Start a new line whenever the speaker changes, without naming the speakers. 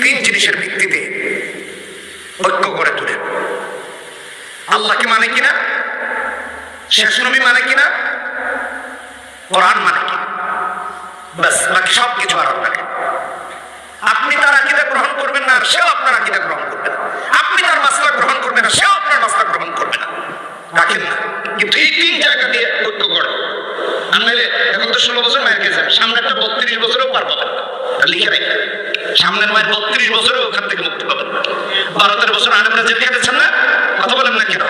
তিন জিনিসের ভিত্তিতে ঐক্য করে তোলেন। আল্লাহকে মানে কিনা, শেষ নবী মানে কিনা, কোরআন মানে কি, বাস বাকি সব কিছু আর আপনাকে। আপনি তার আকীদা গ্রহণ করবেন না, সেও আপনার আকীদা গ্রহণ করবে না। আপনি তার মাসলা গ্রহণ করবেন না, সেও আপনার মাসলা গ্রহণ করবে না। রাখেন না, কিন্তু এই তিন জায়গা দিয়ে ঐক্য করে। আর নাহলে এখন তো 16 বছর মায়ের গেছেন, সামনেরটা 32 বছরেও পার পাবেন না। লিখে রাখেন, সামনের মায়ের 32 বছরেও ওখান থেকে মুক্তি পাবেন। 12-13 বছর আলেমরা জেল খেটেছেন না, কথা বলেন না কেন?